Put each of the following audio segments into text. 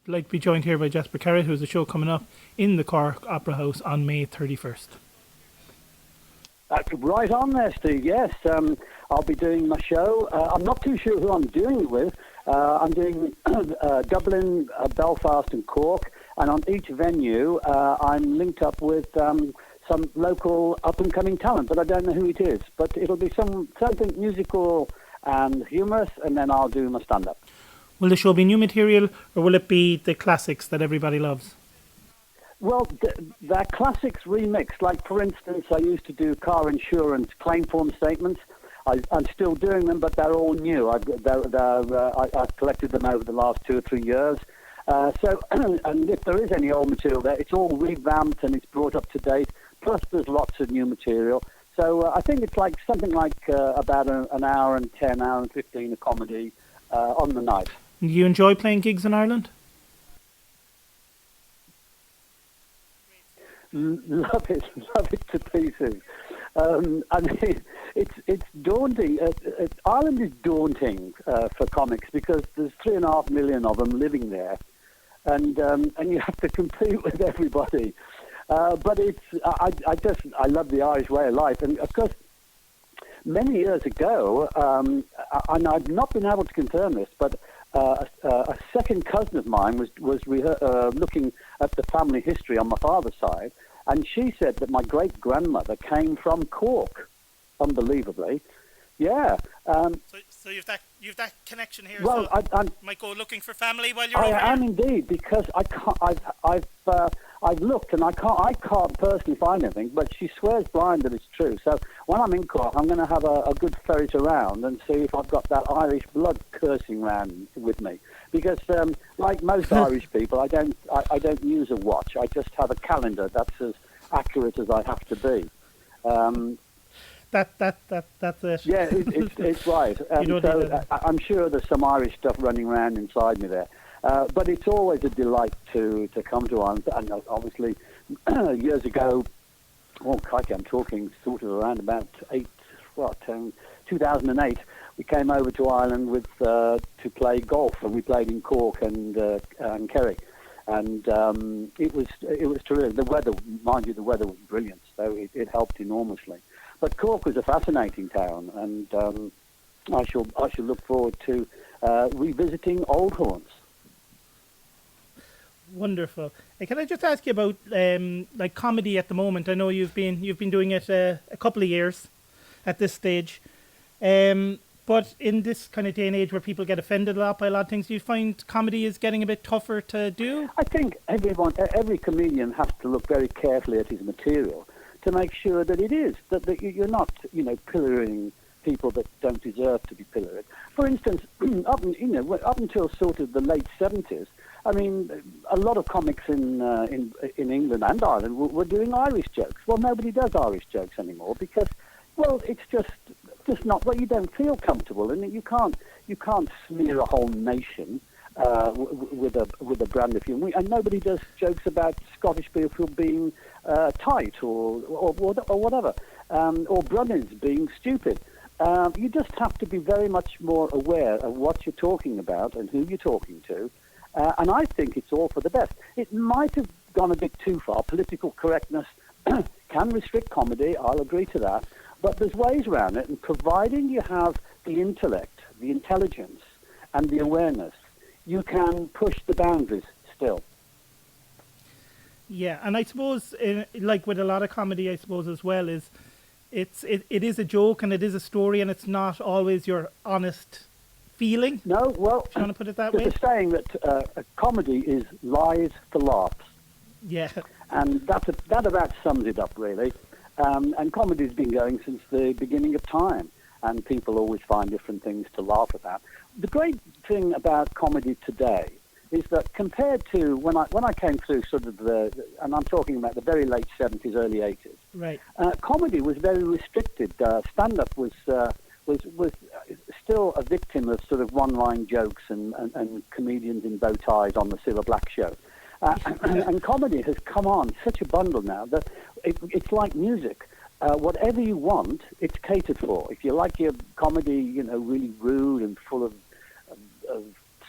like to be joined here by Jasper Carrott, who has a show coming up in the Cork Opera House on May 31st. Right on there, Steve. Yes, I'll be doing my show. I'm not too sure who I'm doing it with. I'm doing Dublin, Belfast and Cork, and on each venue I'm linked up with some local up-and-coming talent, but I don't know who it is. But it'll be something musical and humorous, and then I'll do my stand-up. Will the show be new material, or will it be the classics that everybody loves? Well, they're classics remixed. Like, for instance, I used to do car insurance claim form statements. I'm still doing them, but they're all new. I've collected them over the last 2 or 3 years. And if there is any old material there, it's all revamped and it's brought up to date. Plus, there's lots of new material. So I think it's like something like about an hour and 10, hour and 15 of comedy on the night. Do you enjoy playing gigs in Ireland? Love it to pieces. I mean, it's daunting. Ireland is daunting for comics because there's 3.5 million of them living there, and you have to compete with everybody. But I love the Irish way of life, and of course, many years ago, and I've not been able to confirm this, but a second cousin of mine was looking at the family history on my father's side, and she said that my great grandmother came from Cork, unbelievably. Yeah. So you've that connection here. Well, so I might go looking for family while you're over I am here? indeed, because I've looked and I can't personally find anything, but she swears blind that it's true. So when I'm in Cork, I'm going to have a good ferret around and see if I've got that Irish blood coursing round with me. Because like most Irish people, I don't use a watch. I just have a calendar that's as accurate as I have to be. That's it. Yeah, it's right. So I'm sure there's some Irish stuff running around inside me there. But it's always a delight to come to Ireland. And obviously, years ago, crikey, I'm talking sort of around about 2008, we came over to Ireland to play golf, and we played in Cork and Kerry. And it was terrific. The weather, mind you, the weather was brilliant, so it helped enormously. But Cork was a fascinating town, and I shall look forward to revisiting old haunts. Wonderful. Can I just ask you about like comedy at the moment? I know you've been doing it a couple of years at this stage, but in this kind of day and age where people get offended a lot by a lot of things, do you find comedy is getting a bit tougher to do? I think every comedian has to look very carefully at his material to make sure that it is that you're not pillorying people that don't deserve to be pilloried. For instance, up until sort of the late 70s. I mean, a lot of comics in England and Ireland were doing Irish jokes. Well, nobody does Irish jokes anymore because, well, it's just not. Well, you don't feel comfortable, and you can't smear a whole nation with a brand of humour. And nobody does jokes about Scottish people being tight or whatever, or Brunnins being stupid. You just have to be very much more aware of what you're talking about and who you're talking to. And I think it's all for the best. It might have gone a bit too far. Political correctness can restrict comedy, I'll agree to that. But there's ways around it, and providing you have the intellect, the intelligence, and the awareness, you can push the boundaries still. Yeah, and I suppose, like with a lot of comedy, I suppose as well, is it is a joke and it is a story, and it's not always your honest feeling. No, well, do you want to put it that way? There's a saying that a comedy is lies for laughs. Yeah. And that about sums it up, really. And comedy's been going since the beginning of time, and people always find different things to laugh about. The great thing about comedy today is that compared to when I came through sort of and I'm talking about the very late 70s, early 80s, right. Comedy was very restricted. Stand-up was still a victim of sort of one-line jokes and comedians in bow ties on the Silver Black show. And comedy has come on such a bundle now that it's like music. Whatever you want, it's catered for. If you like your comedy, really rude and full of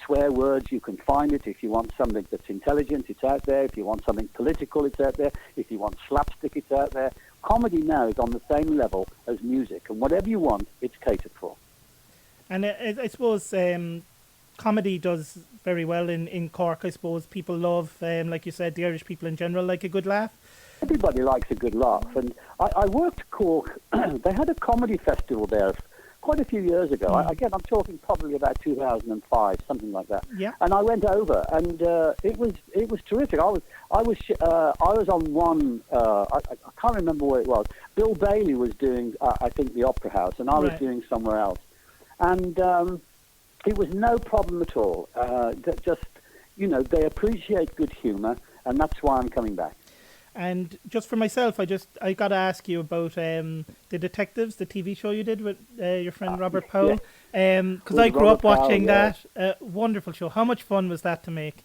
swear words, you can find it. If you want something that's intelligent, it's out there. If you want something political, it's out there. If you want slapstick, it's out there. Comedy now is on the same level as music, and whatever you want, it's catered for. And I suppose comedy does very well in Cork. I suppose people love, like you said, the Irish people in general like a good laugh. Everybody likes a good laugh, and I worked Cork. They had a comedy festival there quite a few years ago. Again, I'm talking probably about 2005, something like that. Yeah. And I went over, and it was terrific. I was on one. I can't remember where it was. Bill Bailey was doing, I think, the Opera House, and I was doing somewhere else. And it was no problem at all. Just, they appreciate good humour, and that's why I'm coming back. And just for myself, I got to ask you about the Detectives, the TV show you did with your friend Robert Powell, because I grew up watching that. Wonderful show. How much fun was that to make?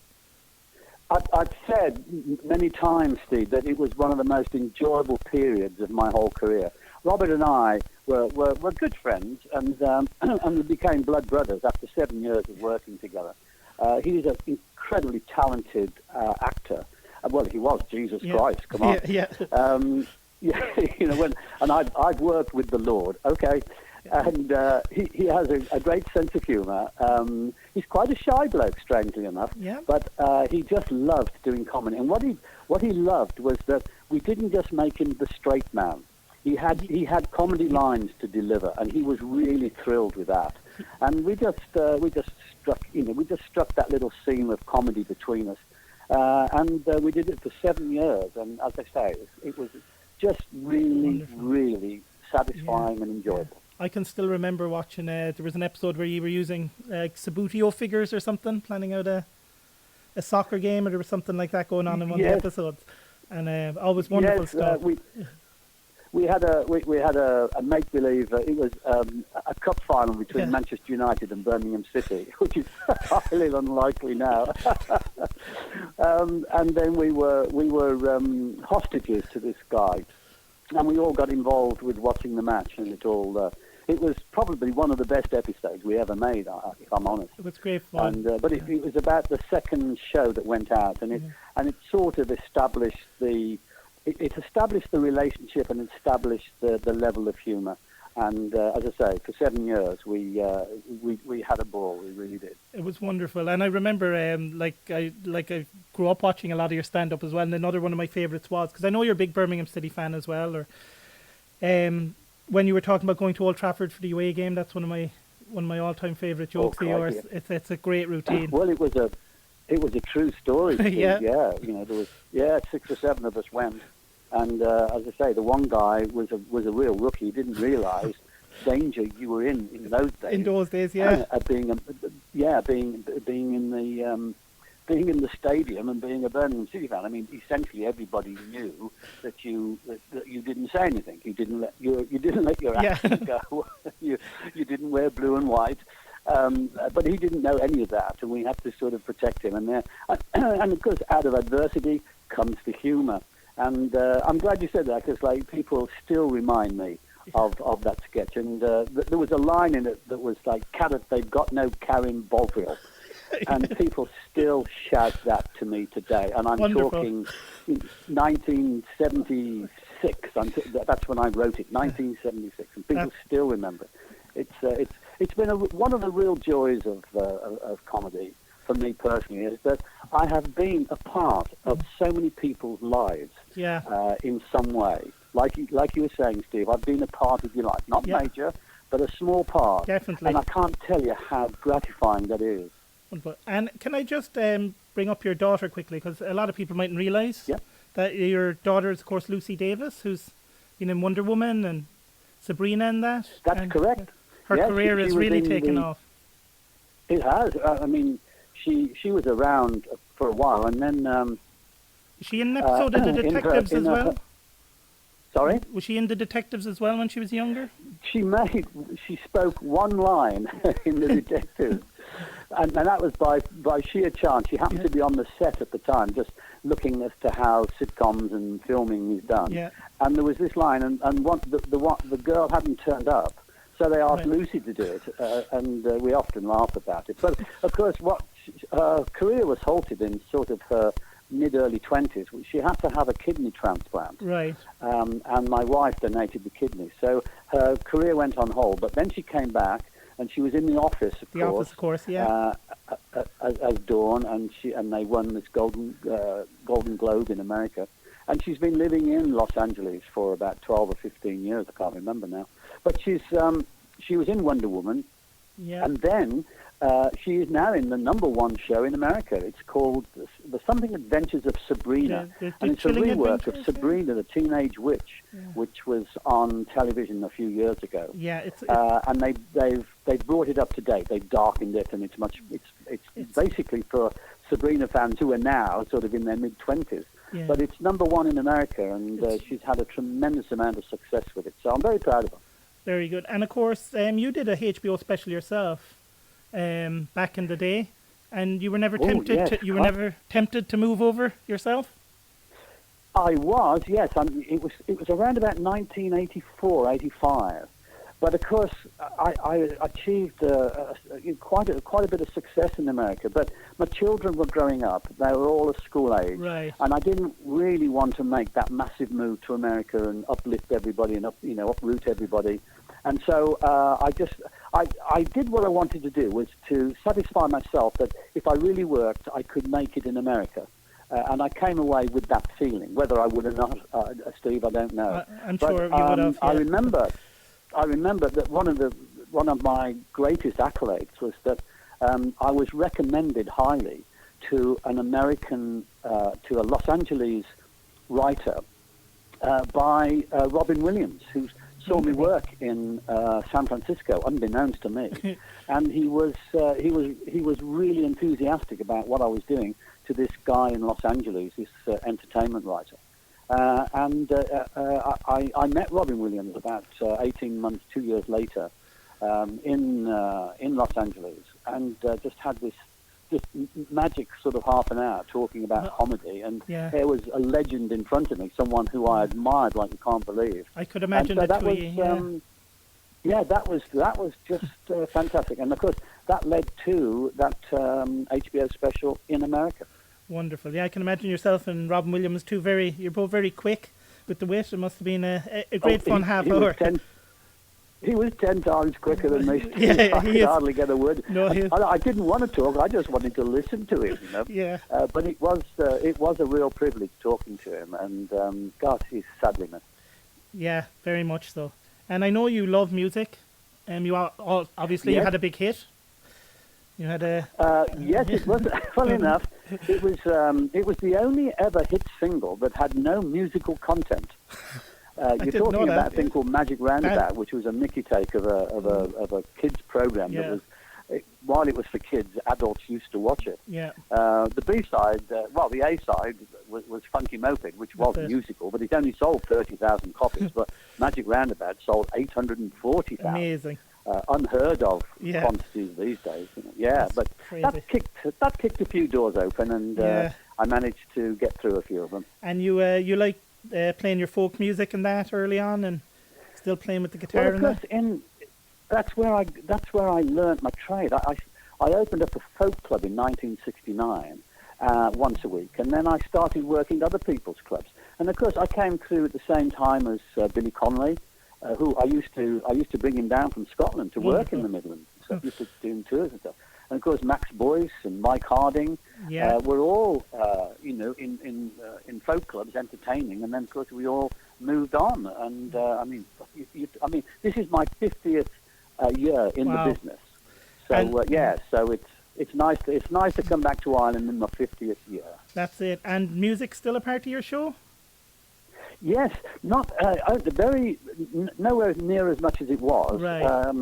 I've said many times, Steve, that it was one of the most enjoyable periods of my whole career. Robert and I were good friends, and we became blood brothers after 7 years of working together. He's an incredibly talented actor. Well, he was, Jesus Christ, come on. And I've worked with the Lord, okay, and he has a great sense of humour. He's quite a shy bloke, strangely enough, but he just loved doing comedy. And what he loved was that we didn't just make him the straight man. He had comedy lines to deliver, and he was really thrilled with that. And we just struck that little seam of comedy between us. And we did it for 7 years, and as I say, it was just really, really satisfying and enjoyable. I can still remember watching, there was an episode where you were using Sabutio figures or something, planning out a soccer game, or there was something like that going on in one of the episodes, and always wonderful stuff. We had a make believe. It was a cup final between Manchester United and Birmingham City, which is highly unlikely now. And then we were hostages to this guy, and we all got involved with watching the match, and it was probably one of the best episodes we ever made, if I'm honest. It was great fun. And but it was about the second show that went out, and it sort of established It established the relationship and established the level of humour. And as I say, for 7 years we had a ball. We really did. It was wonderful, and I remember I grew up watching a lot of your stand up as well. And another one of my favourites was, because I know you're a big Birmingham City fan as well. Or when you were talking about going to Old Trafford for the away game, that's one of my all time favourite jokes of yours. It's a great routine. Well, it was a true story. Yeah. There was 6 or 7 of us went. And as I say, the one guy was a real rookie. He didn't realise danger you were in those days. In those days, being in the stadium and being a Birmingham City fan. I mean, essentially everybody knew that you didn't say anything. You didn't let your accent go. You didn't wear blue and white. But he didn't know any of that, and we had to sort of protect him. And of course, out of adversity comes the humour. And I'm glad you said that, because people still remind me of that sketch. And there was a line in it that was like, "Carrott, they've got no Karen Bovril." And people still shout that to me today. And I'm talking 1976. That's when I wrote it, 1976. And people still remember it. It's been one of the real joys of comedy for me personally, is that I have been a part of so many people's lives in some way. Like you were saying, Steve, I've been a part of your life. Not major, but a small part. Definitely. And I can't tell you how gratifying that is. Wonderful. And can I just bring up your daughter quickly, because a lot of people mightn't realise that your daughter is, of course, Lucy Davis, who's been in Wonder Woman and Sabrina and that. That's correct. Her career has really taken off. It has. I mean, she was around for a while, and then... was she in an episode of The Detectives as well? Sorry? Was she in The Detectives as well when she was younger? She spoke one line in The Detectives, and that was by sheer chance. She happened to be on the set at the time, just looking as to how sitcoms and filming is done. Yeah. And there was this line, and the girl hadn't turned up, So they asked Right. Lucy to do it, and we often laugh about it. But, of course, what her career was halted in sort of her mid-early 20s. She had to have a kidney transplant. Right. And my wife donated the kidney. So her career went on hold. But then she came back, and she was in the office, The Office, of course, yeah. as Dawn, and they won this Golden Globe in America. And she's been living in Los Angeles for about 12 or 15 years. I can't remember now. But she was in Wonder Woman, Yeah. and then she is now in the #1 show in America. It's called the Something Adventures of Sabrina, The and it's a Chilling rework of Adventures, Sabrina, the Teenage Witch, which was on television a few years ago. Yeah, it's And they've brought it up to date. They've darkened it, and it's basically for Sabrina fans who are now sort of in their mid-20s. yeah. But it's #1 in America, and she's had a tremendous amount of success with it. So I'm very proud of her. Very good. And of course, you did a HBO special yourself back in the day, and you were never tempted. Yes. You were never tempted to move over yourself. I was, yes. It was around about 1984, 85. But of course, I achieved quite a bit of success in America. But my children were growing up; they were all at school age, Right. and I didn't really want to make that massive move to America and uplift everybody and uproot everybody. And so I did what I wanted to do, was to satisfy myself that if I really worked, I could make it in America. And I came away with that feeling. Whether I would or not, Steve, I don't know. I'm sure you would have. Yeah. I remember that one of my greatest accolades was that I was recommended highly to an American, to a Los Angeles writer by Robin Williams, who saw me work in San Francisco, unbeknownst to me, and he was really enthusiastic about what I was doing to this guy in Los Angeles, this entertainment writer. I met Robin Williams about 18 months, 2 years later, in Los Angeles, and just had this magic sort of half an hour talking about comedy, and there was a legend in front of me, someone who I admired like you can't believe. I could imagine and so it. that was just fantastic, and of course that led to that HBO special in America. Wonderful. Yeah, I can imagine yourself and Robin Williams too. You're both very quick with the wit. It must have been a great fun half hour. He was 10 times quicker than me. Yeah, I could hardly get a word. No, I didn't want to talk. I just wanted to listen to him. Yeah. But it was a real privilege talking to him, and God, he's sadly missed. Yeah, very much so. And I know you love music. You obviously you had a big hit. You had a yes, it was. Funny enough, it was the only ever hit single that had no musical content. You're talking about a thing called Magic Roundabout, which was a Mickey take of a kids program that was. While it was for kids, adults used to watch it. Yeah. The B-side, the A-side was Funky Moped, which was musical, but it only sold 30,000 copies. But Magic Roundabout sold 840,000. Amazing. Unheard of quantities these days. That's but crazy. that kicked a few doors open, and I managed to get through a few of them. And you like playing your folk music and that early on, and still playing with the guitar and that? That's where I learnt my trade. I opened up a folk club in 1969 once a week, and then I started working at other people's clubs. And of course, I came through at the same time as Billy Connolly, who I used to bring him down from Scotland to work in the Midlands. So I used to do tours and stuff. And of course, Max Boyce and Mike Harding were all in folk clubs entertaining, and then of course we all moved on. And I mean, this is my 50th year in the business. So so it's nice to come back to Ireland in my 50th year. That's it. And music still a part of your show? Yes, not nowhere near as much as it was. Right.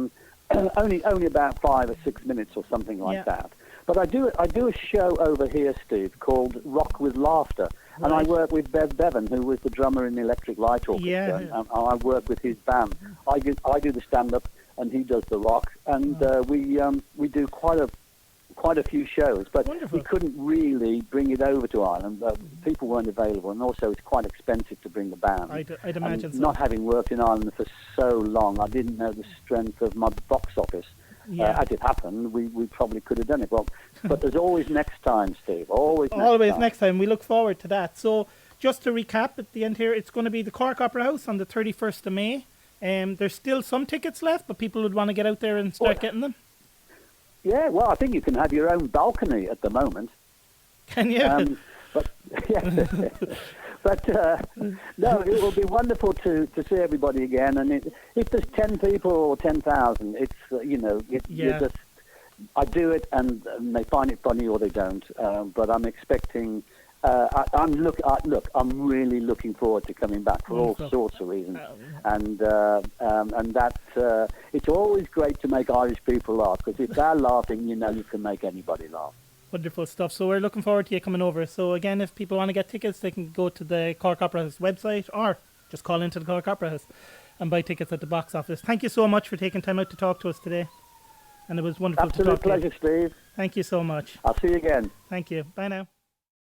Only about 5 or 6 minutes or something like that. But I do a show over here, Steve, called Rock with Laughter, and I work with Bev Bevan, who was the drummer in the Electric Light Orchestra. Yeah. And I work with his band. I do the stand-up, and he does the rock, and we do quite quite a few shows, but Wonderful. we couldn't really bring it over to Ireland. People weren't available, and also it's quite expensive to bring the band. I'd imagine and so. Not having worked in Ireland for so long, I didn't know the strength of my box office. Yeah. As it happened, we probably could have done it. Well, but there's always next time, Steve. Always next time. We look forward to that. So just to recap at the end here, it's going to be the Cork Opera House on the 31st of May. There's still some tickets left, but people would want to get out there and start getting them. Yeah, well, I think you can have your own balcony at the moment. Can you? But yeah. But no, it will be wonderful to see everybody again. And if there's 10 people or 10,000, it's you just I do it, and they find it funny or they don't. But I'm expecting. I'm really looking forward to coming back for all sorts of reasons, and that's it's always great to make Irish people laugh, because if they're laughing, you can make anybody laugh. Wonderful stuff. So we're looking forward to you coming over. So again, if people want to get tickets, they can go to the Cork Opera House website or just call into the Cork Opera House and buy tickets at the box office. Thank you so much for taking time out to talk to us today. And it was wonderful to talk to you. Absolute pleasure, Steve. Thank you so much. I'll see you again. Thank you. Bye now.